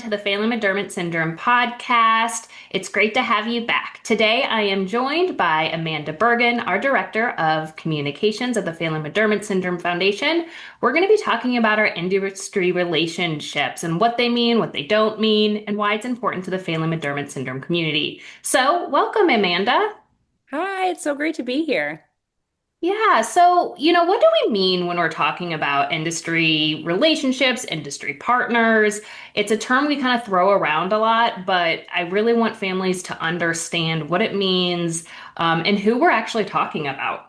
to the Phelan-McDermid Syndrome podcast. It's great to have you back. Today, I am joined by Amanda Bergen, our Director of Communications at the Phelan-McDermid Syndrome Foundation. We're going to be talking about our industry relationships and what they mean, what they don't mean, and why it's important to the Phelan-McDermid Syndrome community. So, welcome, Amanda. Hi, it's so great to be here. Yeah, so, what do we mean when we're talking about industry relationships, industry partners? It's a term we kind of throw around a lot, but I really want families to understand what it means, and who we're actually talking about.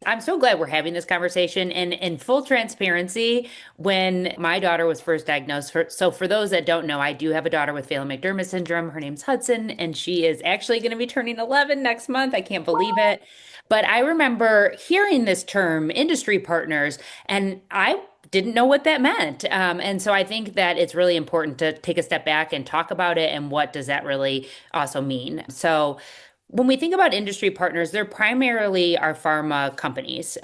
I'm so glad we're having this conversation. And in full transparency, when my daughter was first diagnosed, so for those that don't know, I do have a daughter with Phelan-McDermid syndrome. Her name's Hudson, and she is actually going to be turning 11 next month. I can't believe it. But I remember hearing this term, industry partners, and I didn't know what that meant. And so I think that it's really important to take a step back and talk about it and what does that really also mean. So when we think about industry partners, they're primarily our pharma companies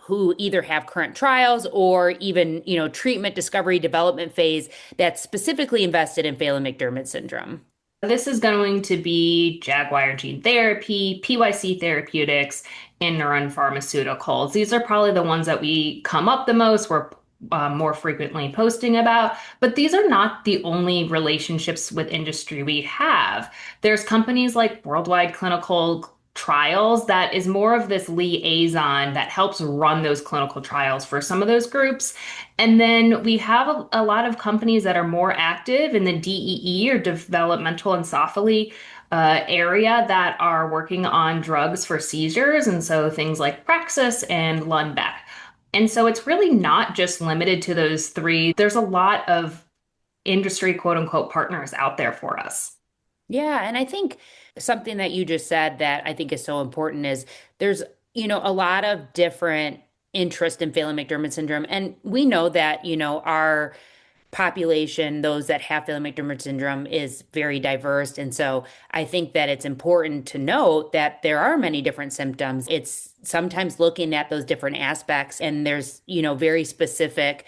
who either have current trials or even, treatment discovery development phase that's specifically invested in Phelan-McDermid syndrome. This is going to be Jaguar Gene Therapy, PYC Therapeutics, and Neuron Pharmaceuticals. These are probably the ones that we come up the most. We're more frequently posting about, but these are not the only relationships with industry we have. There's companies like Worldwide Clinical Trials that is more of this liaison that helps run those clinical trials for some of those groups. And then we have a lot of companies that are more active in the DEE or developmental encephaly area that are working on drugs for seizures. And so things like Praxis and Lundbeck. And so it's really not just limited to those three. There's a lot of industry quote unquote partners out there for us. Yeah, and I think something that you just said that I think is so important is there's, a lot of different interest in Phelan-McDermid syndrome. And we know that, our population, those that have Phelan-McDermid syndrome, is very diverse. And so I think that it's important to note that there are many different symptoms. It's sometimes looking at those different aspects, and there's, very specific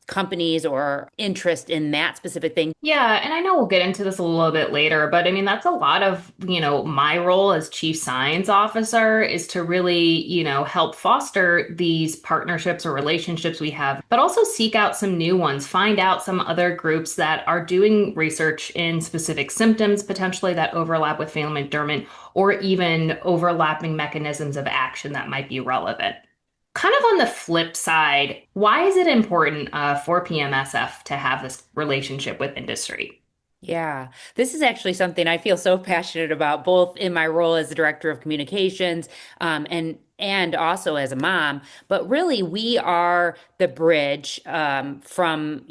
companies or interest in that specific thing. Yeah, and I know we'll get into this a little bit later, but I mean, that's a lot of, my role as chief science officer is to really, help foster these partnerships or relationships we have, but also seek out some new ones, find out some other groups that are doing research in specific symptoms, potentially that overlap with Phelan-McDermid, or even overlapping mechanisms of action that might be relevant. Kind of on the flip side, why is it important for PMSF to have this relationship with industry? Yeah, this is actually something I feel so passionate about, both in my role as the director of communications, and also as a mom. But really, we are the bridge from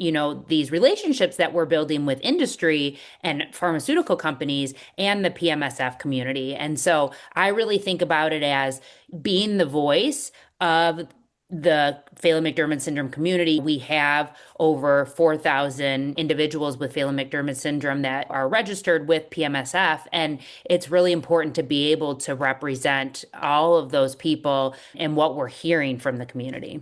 these relationships that we're building with industry and pharmaceutical companies and the PMSF community. And so I really think about it as being the voice of the Phelan-McDermid syndrome community. We have over 4,000 individuals with Phelan-McDermid syndrome that are registered with PMSF, and it's really important to be able to represent all of those people and what we're hearing from the community.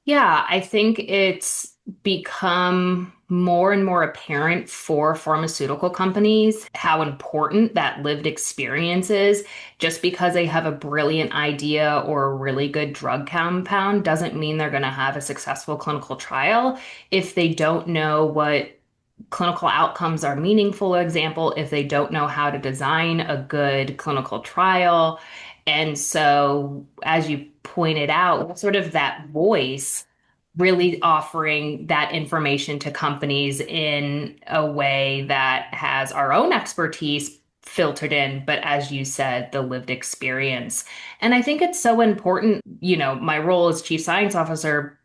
Yeah, I think it's become more and more apparent for pharmaceutical companies how important that lived experience is. Just because they have a brilliant idea or a really good drug compound doesn't mean they're going to have a successful clinical trial if they don't know what clinical outcomes are meaningful. Example, if they don't know how to design a good clinical trial. And so, as you pointed out, sort of that voice really offering that information to companies in a way that has our own expertise filtered in, but as you said, the lived experience. And I think it's so important, my role as chief science officer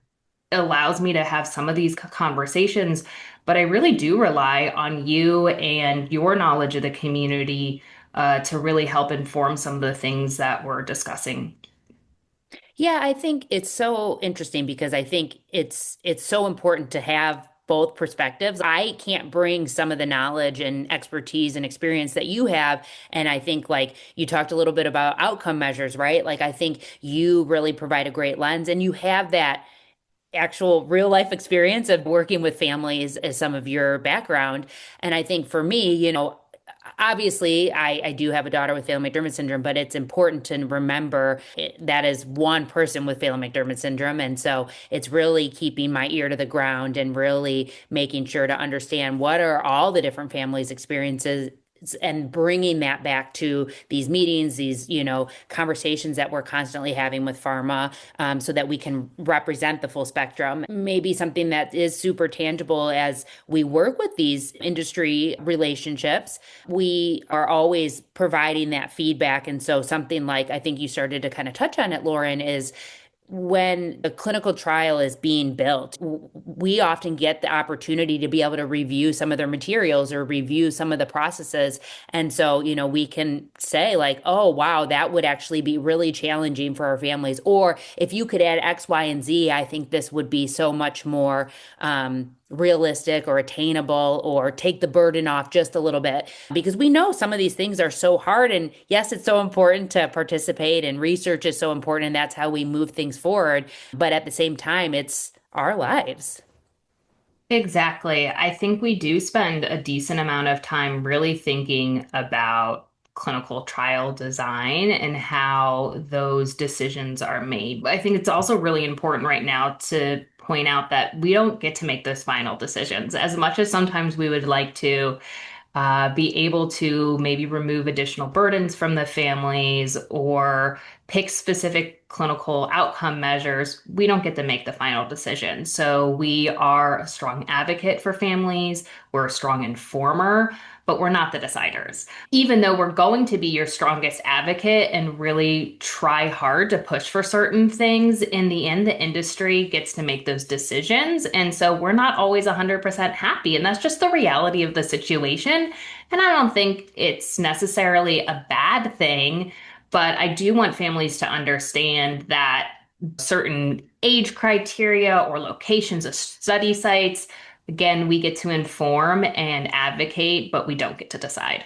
allows me to have some of these conversations, but I really do rely on you and your knowledge of the community to really help inform some of the things that we're discussing. Yeah, I think it's so interesting because I think it's so important to have both perspectives. I can't bring some of the knowledge and expertise and experience that you have. And I think like you talked a little bit about outcome measures, right? Like I think you really provide a great lens and you have that actual real life experience of working with families as some of your background. And I think for me, obviously I do have a daughter with Phelan-McDermid syndrome, but it's important to remember that is one person with Phelan-McDermid syndrome. And so it's really keeping my ear to the ground and really making sure to understand what are all the different families' experiences and bringing that back to these meetings, these, conversations that we're constantly having with pharma, so that we can represent the full spectrum. Maybe something that is super tangible as we work with these industry relationships, we are always providing that feedback. And so something like, I think you started to kind of touch on it, Lauren, is when a clinical trial is being built, we often get the opportunity to be able to review some of their materials or review some of the processes. And so, we can say, like, oh, wow, that would actually be really challenging for our families. Or if you could add X, Y, and Z, I think this would be so much more realistic or attainable, or take the burden off just a little bit, because we know some of these things are so hard. And yes, it's so important to participate, and research is so important, and that's how we move things forward. But at the same time, it's our lives. Exactly. I think we do spend a decent amount of time really thinking about clinical trial design and how those decisions are made. But I think it's also really important right now to point out that we don't get to make those final decisions. As much as sometimes we would like to be able to maybe remove additional burdens from the families or pick specific clinical outcome measures, we don't get to make the final decision. So we are a strong advocate for families, we're a strong informer, but we're not the deciders. Even though we're going to be your strongest advocate and really try hard to push for certain things, in the end, the industry gets to make those decisions. And so we're not always 100% happy. And that's just the reality of the situation. And I don't think it's necessarily a bad thing, but I do want families to understand that certain age criteria or locations of study sites, again, we get to inform and advocate, but we don't get to decide.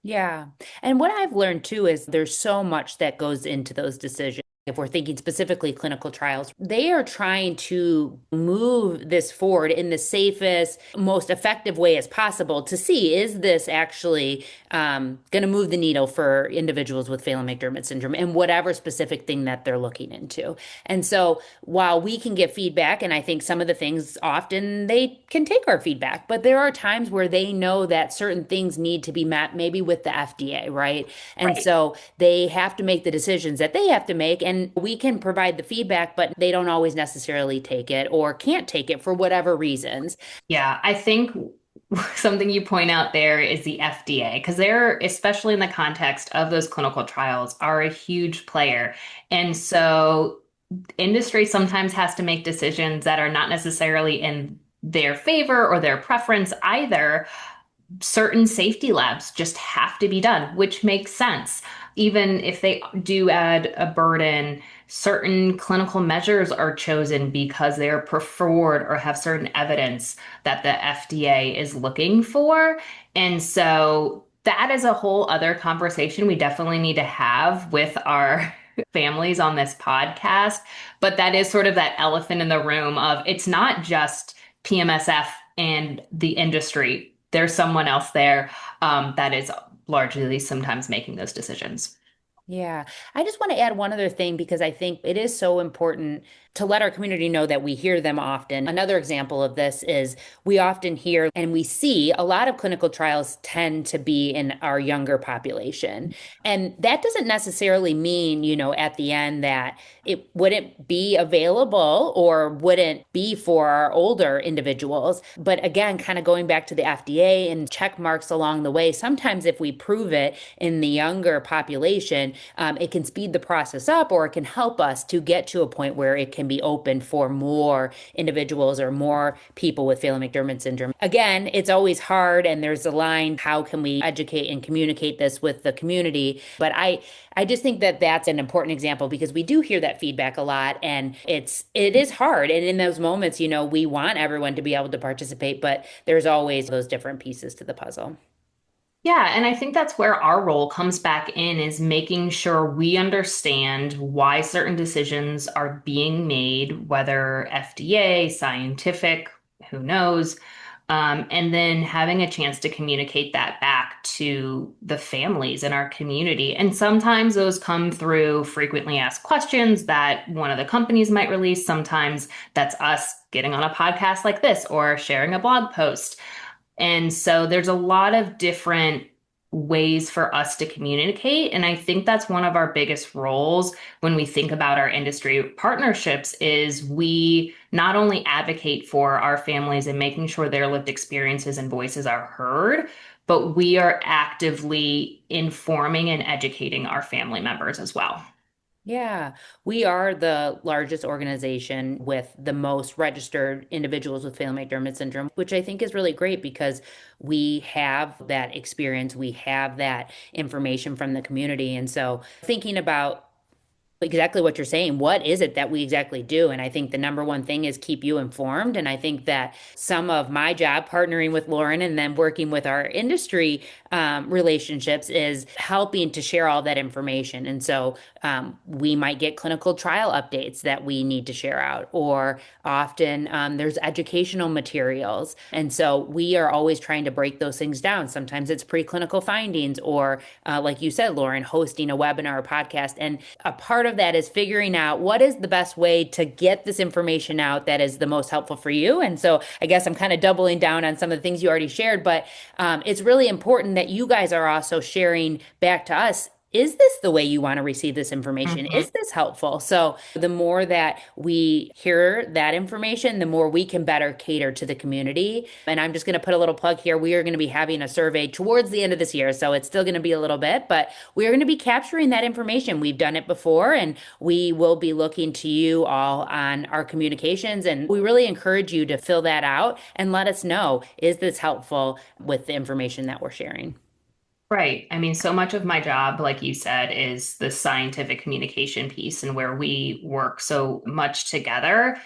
Yeah. And what I've learned too is there's so much that goes into those decisions. If we're thinking specifically clinical trials, they are trying to move this forward in the safest, most effective way as possible to see, is this actually going to move the needle for individuals with Phelan-McDermid syndrome and whatever specific thing that they're looking into. And so while we can get feedback, and I think some of the things often they can take our feedback, but there are times where they know that certain things need to be met, maybe with the FDA, right? And Right. so they have to make the decisions that they have to make, and we can provide the feedback, but they don't always necessarily take it or can't take it for whatever reasons. Yeah, I think something you point out there is the FDA, because they're, especially in the context of those clinical trials, are a huge player. And so industry sometimes has to make decisions that are not necessarily in their favor or their preference either. Certain safety labs just have to be done, which makes sense. Even if they do add a burden, certain clinical measures are chosen because they're preferred or have certain evidence that the FDA is looking for. And so that is a whole other conversation we definitely need to have with our families on this podcast. But that is sort of that elephant in the room of, it's not just PMSF and the industry. There's someone else there that is largely sometimes making those decisions. Yeah. I just want to add one other thing because I think it is so important to let our community know that we hear them often. Another example of this is we often hear and we see a lot of clinical trials tend to be in our younger population. And that doesn't necessarily mean, at the end that it wouldn't be available or wouldn't be for our older individuals. But again, kind of going back to the FDA and check marks along the way, sometimes if we prove it in the younger population, it can speed the process up, or it can help us to get to a point where it can be open for more individuals or more people with Phelan-McDermid syndrome. Again, it's always hard, and there's a line, how can we educate and communicate this with the community? But I just think that that's an important example because we do hear that feedback a lot, and it is hard. And in those moments, we want everyone to be able to participate, but there's always those different pieces to the puzzle. Yeah, and I think that's where our role comes back in is making sure we understand why certain decisions are being made, whether FDA, scientific, who knows, and then having a chance to communicate that back to the families in our community. And sometimes those come through frequently asked questions that one of the companies might release. Sometimes that's us getting on a podcast like this or sharing a blog post. And so there's a lot of different ways for us to communicate. And I think that's one of our biggest roles when we think about our industry partnerships is we not only advocate for our families and making sure their lived experiences and voices are heard, but we are actively informing and educating our family members as well. Yeah, we are the largest organization with the most registered individuals with Phelan-McDermid syndrome, which I think is really great because we have that experience, we have that information from the community. And so thinking about exactly what you're saying. What is it that we exactly do? And I think the number one thing is keep you informed. And I think that some of my job partnering with Lauren and then working with our industry relationships is helping to share all that information. And so we might get clinical trial updates that we need to share out, or often there's educational materials. And so we are always trying to break those things down. Sometimes it's preclinical findings, or like you said, Lauren, hosting a webinar or podcast. And a part of that is figuring out what is the best way to get this information out that is the most helpful for you. And so I guess I'm kind of doubling down on some of the things you already shared, but it's really important that you guys are also sharing back to us. Is this the way you want to receive this information? Mhm. Is this helpful? So, the more that we hear that information, the more we can better cater to the community. And I'm just going to put a little plug here. We are going to be having a survey towards the end of this year. So, it's still going to be a little bit, but we are going to be capturing that information. We've done it before, and we will be looking to you all on our communications. And we really encourage you to fill that out and let us know, is this helpful with the information that we're sharing? Right. I mean, so much of my job, like you said, is the scientific communication piece and where we work so much together.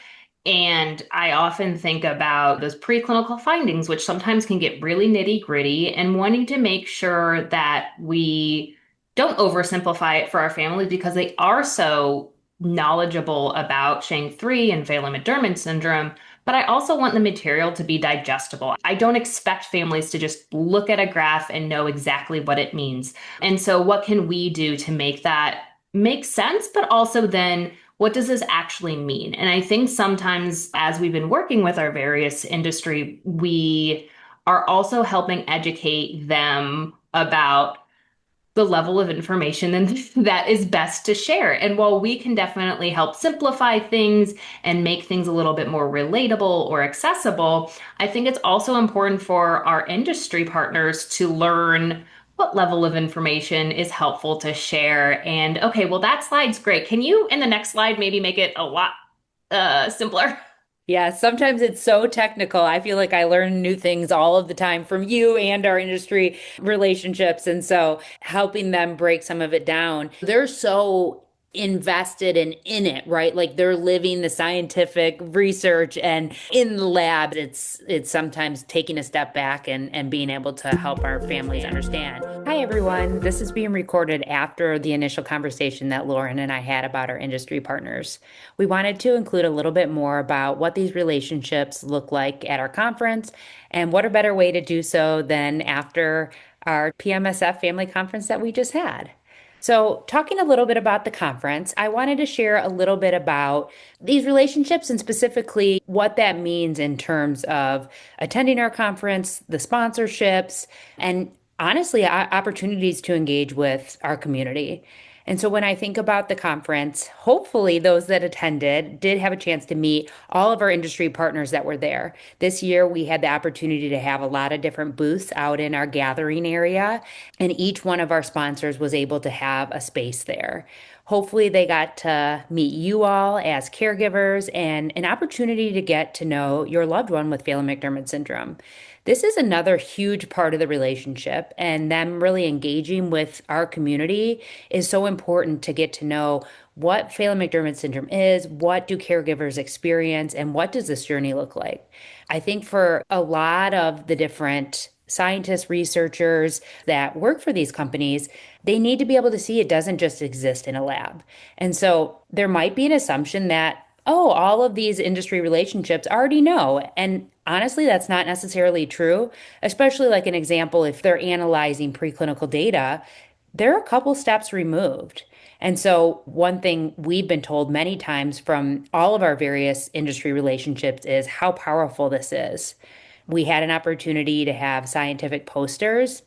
And I often think about those preclinical findings, which sometimes can get really nitty gritty, and wanting to make sure that we don't oversimplify it for our families because they are so knowledgeable about Shang-3 and Phelan-McDermid syndrome. But I also want the material to be digestible. I don't expect families to just look at a graph and know exactly what it means. And so, what can we do to make that make sense, but also then what does this actually mean? And I think sometimes, as we've been working with our various industry, we are also helping educate them about the level of information and that is best to share. And while we can definitely help simplify things and make things a little bit more relatable or accessible, I think it's also important for our industry partners to learn what level of information is helpful to share. And okay, well, that slide's great. Can you, in the next slide, maybe make it a lot simpler? Yeah, sometimes it's so technical. I feel like I learn new things all of the time from you and our industry relationships. And so helping them break some of it down, they're so invested in it, right? Like they're living the scientific research and in the lab, it's sometimes taking a step back and being able to help our families understand. Hi everyone. This is being recorded after the initial conversation that Lauren and I had about our industry partners. We wanted to include a little bit more about what these relationships look like at our conference, and what a better way to do so than after our PMSF family conference that we just had. So, talking a little bit about the conference, I wanted to share a little bit about these relationships and specifically what that means in terms of attending our conference, the sponsorships, and honestly, opportunities to engage with our community. And so when I think about the conference, hopefully those that attended did have a chance to meet all of our industry partners that were there. This year, we had the opportunity to have a lot of different booths out in our gathering area, and each one of our sponsors was able to have a space there. Hopefully, they got to meet you all as caregivers and an opportunity to get to know your loved one with Phelan-McDermid syndrome. This is another huge part of the relationship, and them really engaging with our community is so important to get to know what Phelan-McDermid syndrome is, what do caregivers experience, and what does this journey look like. I think for a lot of the different scientists, researchers that work for these companies, they need to be able to see it doesn't just exist in a lab. And so there might be an assumption that, oh, all of these industry relationships already know. And honestly, that's not necessarily true, especially like an example, if they're analyzing preclinical data, they're a couple steps removed. And so, one thing we've been told many times from all of our various industry relationships is how powerful this is. We had an opportunity to have scientific posters,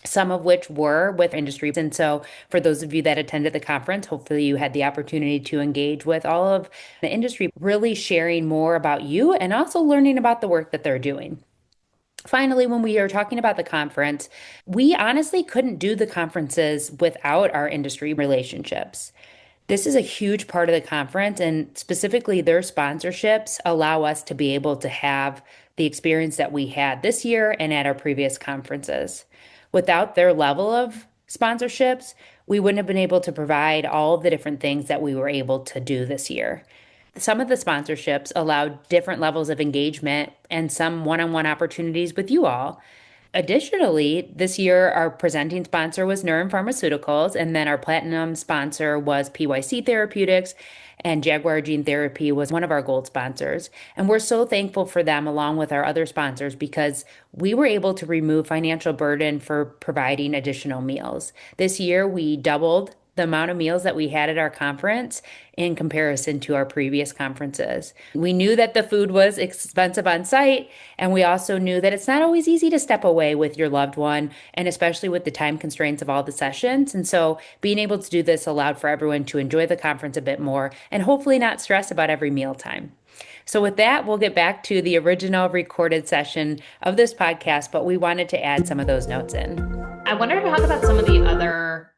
some of which were with industry. And so, for those of you that attended the conference, hopefully you had the opportunity to engage with all of the industry, really sharing more about you and also learning about the work that they're doing. Finally, when we are talking about the conference, we honestly couldn't do the conferences without our industry relationships. This is a huge part of the conference, and specifically their sponsorships allow us to be able to have the experience that we had this year and at our previous conferences. Without their level of sponsorships, we wouldn't have been able to provide all of the different things that we were able to do this year. Some of the sponsorships allowed different levels of engagement and some one-on-one opportunities with you all. Additionally, this year our presenting sponsor was Neuron Pharmaceuticals, and then our platinum sponsor was PYC Therapeutics, and Jaguar Gene Therapy was one of our gold sponsors. And we're so thankful for them along with our other sponsors because we were able to remove financial burden for providing additional meals. This year we doubled the amount of meals that we had at our conference in comparison to our previous conferences. We knew that the food was expensive on site, and we also knew that it's not always easy to step away with your loved one, and especially with the time constraints of all the sessions. And so being able to do this allowed for everyone to enjoy the conference a bit more and hopefully not stress about every meal time. So, with that, we'll get back to the original recorded session of this podcast, but we wanted to add some of those notes in. I wonder if we talk about some of the other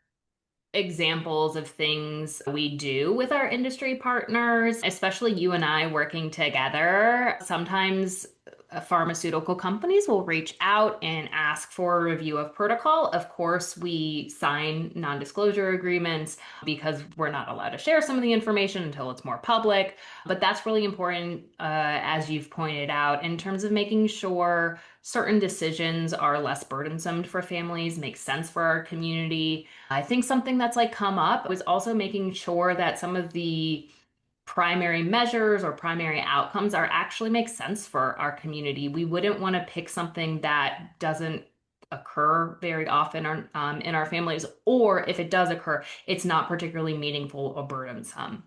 examples of things we do with our industry partners, especially you and I working together. Sometimes pharmaceutical companies will reach out and ask for a review of protocol. Of course, we sign non-disclosure agreements because we're not allowed to share some of the information until it's more public. But that's really important, as you've pointed out, in terms of making sure certain decisions are less burdensome for families, make sense for our community. I think something that's like come up was also making sure that some of the primary measures or primary outcomes are actually make sense for our community. We wouldn't want to pick something that doesn't occur very often in our families, or if it does occur, it's not particularly meaningful or burdensome.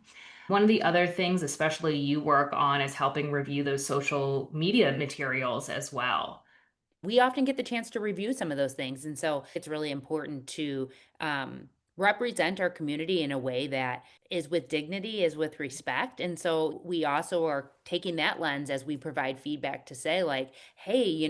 One of the other things, especially you work on, is helping review those social media materials as well. We often get the chance to review some of those things. And so it's really important to represent our community in a way that is with dignity, is with respect. And so we also are taking that lens as we provide feedback to say, like, hey,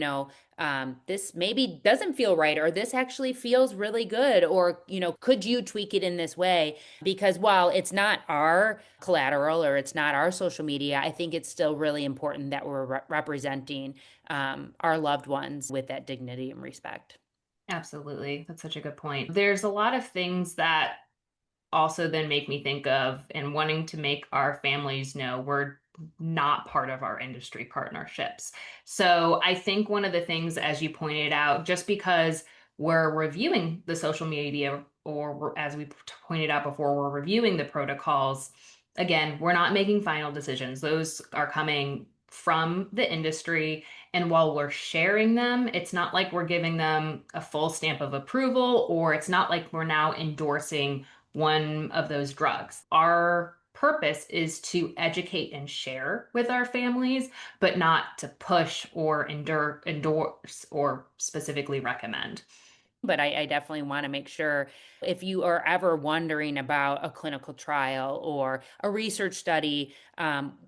this maybe doesn't feel right, or this actually feels really good, or, could you tweak it in this way? Because while it's not our collateral or it's not our social media, I think it's still really important that we're representing our loved ones with that dignity and respect. Absolutely. That's such a good point. There's a lot of things that also then make me think of and wanting to make our families know we're not part of our industry partnerships. So I think one of the things, as you pointed out, just because we're reviewing the social media, or as we pointed out before, we're reviewing the protocols, again, we're not making final decisions. Those are coming from the industry. And while we're sharing them, it's not like we're giving them a full stamp of approval, or it's not like we're now endorsing one of those drugs. Our purpose is to educate and share with our families, but not to push or endorse or specifically recommend. But I definitely want to make sure if you are ever wondering about a clinical trial or a research study,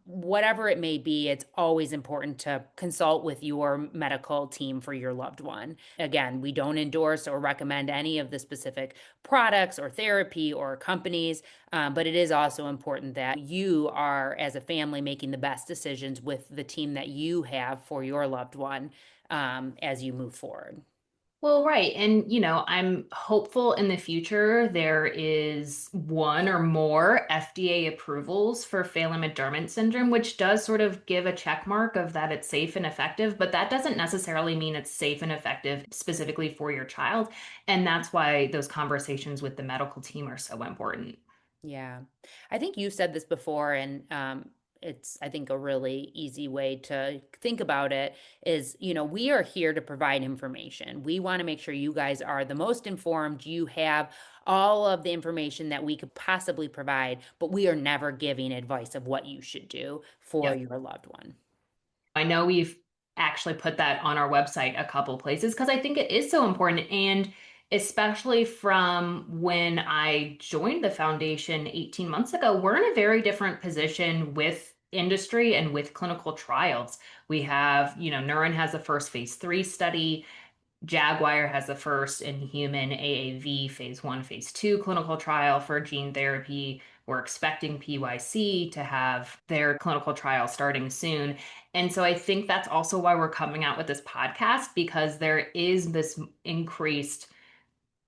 whatever it may be, it's always important to consult with your medical team for your loved one. Again, we don't endorse or recommend any of the specific products or therapy or companies, but it is also important that you are, as a family, making the best decisions with the team that you have for your loved one as you move forward. Well, right. And, I'm hopeful in the future there is one or more FDA approvals for Phelan-McDermid syndrome, which does sort of give a check mark of that it's safe and effective, but that doesn't necessarily mean it's safe and effective specifically for your child. And that's why those conversations with the medical team are so important. Yeah. I think you said this before, and it's, I think, a really easy way to think about it is, we are here to provide information. We want to make sure you guys are the most informed. You have all of the information that we could possibly provide, but we are never giving advice of what you should do for Yep. your loved one. I know we've actually put that on our website a couple places because I think it is so important. And especially from when I joined the foundation 18 months ago, we're in a very different position with industry and with clinical trials. We have, Neuron has the first phase 3 study. Jaguar has the first in human AAV phase 1, phase 2 clinical trial for gene therapy. We're expecting PYC to have their clinical trial starting soon. And so I think that's also why we're coming out with this podcast because there is this increased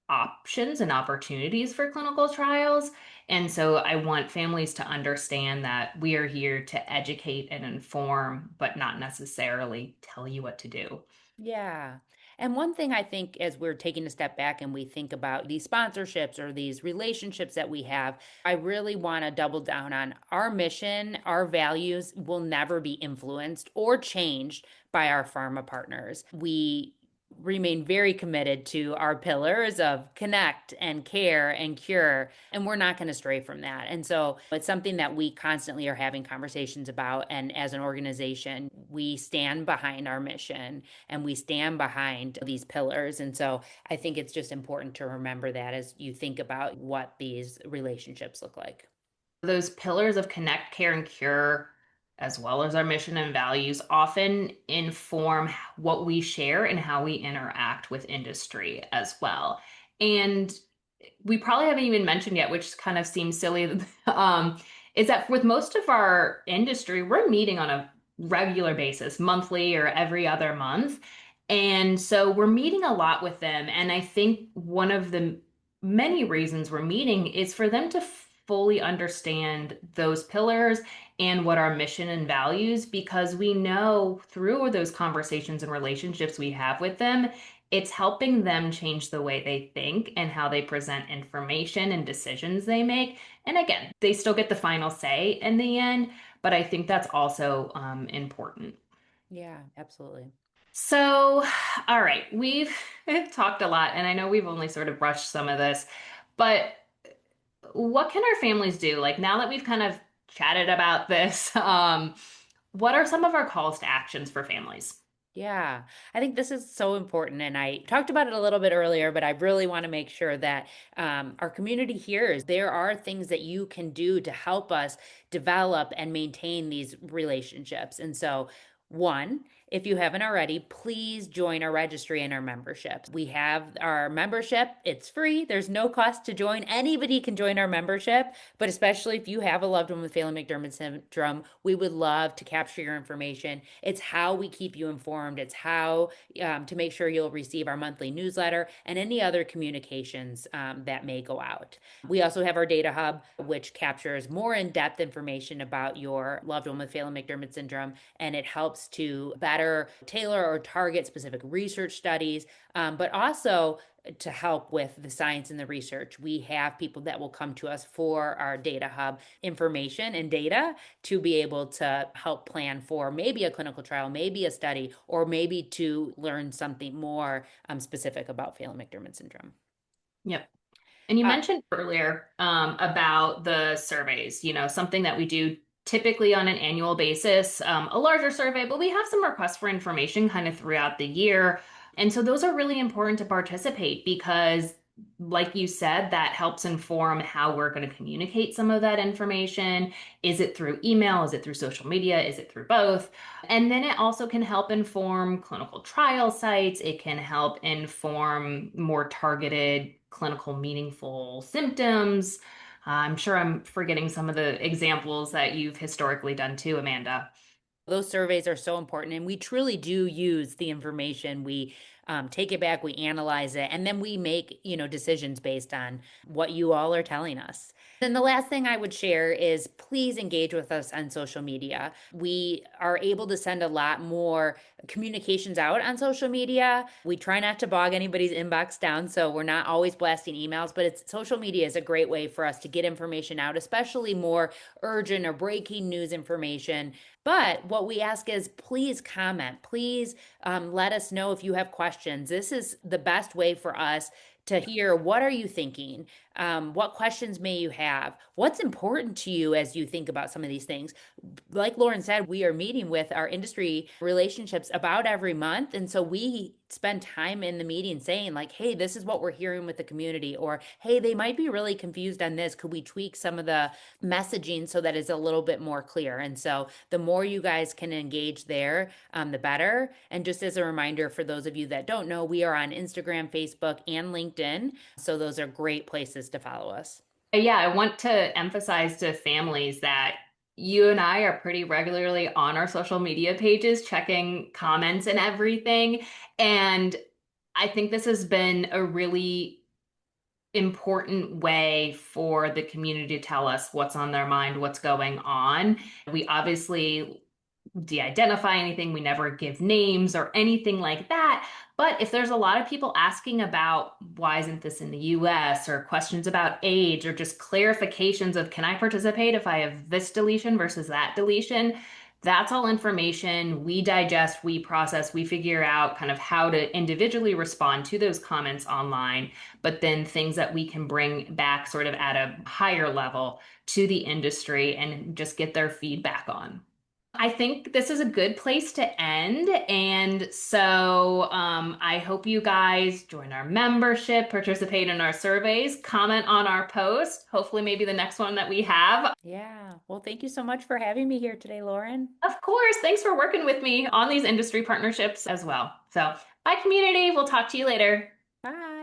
options and opportunities for clinical trials. And so I want families to understand that we are here to educate and inform, but not necessarily tell you what to do. Yeah. And one thing I think as we're taking a step back and we think about these sponsorships or these relationships that we have, I really want to double down on our mission, our values will never be influenced or changed by our pharma partners. We remain very committed to our pillars of connect and care and cure, and we're not going to stray from that. And so it's something that we constantly are having conversations about. And as an organization, we stand behind our mission and we stand behind these pillars. And so I think it's just important to remember that as you think about what these relationships look like. Those pillars of connect, care, and cure, as well as our mission and values, often inform what we share and how we interact with industry as well. And we probably haven't even mentioned yet, which kind of seems silly, is that with most of our industry, we're meeting on a regular basis, monthly or every other month. And so we're meeting a lot with them. And I think one of the many reasons we're meeting is for them to fully understand those pillars and what our mission and values, because we know through those conversations and relationships we have with them, it's helping them change the way they think and how they present information and decisions they make. And again, they still get the final say in the end, but I think that's also important. Yeah, absolutely. So, all right, we've talked a lot, and I know we've only sort of brushed some of this, but what can our families do? Like now that we've kind of chatted about this, what are some of our calls to actions for families? Yeah, I think this is so important. And I talked about it a little bit earlier, but I really want to make sure that our community hears there are things that you can do to help us develop and maintain these relationships. And so, one, if you haven't already, please join our registry and our membership. We have our membership, it's free, there's no cost to join. Anybody can join our membership, but especially if you have a loved one with Phelan-McDermid syndrome, we would love to capture your information. It's how we keep you informed. It's how to make sure you'll receive our monthly newsletter and any other communications that may go out. We also have our data hub, which captures more in-depth information about your loved one with Phelan-McDermid syndrome, and it helps to better tailor or target specific research studies, but also to help with the science and the research. We have people that will come to us for our data hub information and data to be able to help plan for maybe a clinical trial, maybe a study, or maybe to learn something more specific about Phelan-McDermid syndrome. Yep. And you Uh, mentioned earlier about the surveys, something that we do typically on an annual basis, a larger survey, but we have some requests for information kind of throughout the year. And so those are really important to participate because, like you said, that helps inform how we're going to communicate some of that information. Is it through email? Is it through social media? Is it through both? And then it also can help inform clinical trial sites. It can help inform more targeted clinical meaningful symptoms. I'm sure I'm forgetting some of the examples that you've historically done too, Amanda. Those surveys are so important, and we truly do use the information. We take it back, we analyze it, and then we make, decisions based on what you all are telling us. Then the last thing I would share is please engage with us on social media. We are able to send a lot more communications out on social media. We try not to bog anybody's inbox down, so we're not always blasting emails, but social media is a great way for us to get information out, especially more urgent or breaking news information. But what we ask is please comment. Please let us know if you have questions. This is the best way for us to hear what are you thinking? What questions may you have? What's important to you as you think about some of these things? Like Lauren said, we are meeting with our industry relationships about every month. And so we spend time in the meeting saying, like, hey, this is what we're hearing with the community, or hey, they might be really confused on this. Could we tweak some of the messaging so that it's a little bit more clear? And so the more you guys can engage there, the better. And just as a reminder, for those of you that don't know, we are on Instagram, Facebook, and LinkedIn. So those are great places to follow us. Yeah, I want to emphasize to families that you and I are pretty regularly on our social media pages, checking comments and everything. And I think this has been a really important way for the community to tell us what's on their mind, what's going on. We obviously de-identify anything. We never give names or anything like that. But if there's a lot of people asking about why isn't this in the US or questions about age or just clarifications of can I participate if I have this deletion versus that deletion, that's all information we digest, we process, we figure out kind of how to individually respond to those comments online, but then things that we can bring back sort of at a higher level to the industry and just get their feedback on. I think this is a good place to end. And so I hope you guys join our membership, participate in our surveys, comment on our post, hopefully, maybe the next one that we have. Yeah. Well, thank you so much for having me here today, Lauren. Of course, thanks for working with me on these industry partnerships as well. So, bye, community. We'll talk to you later. Bye.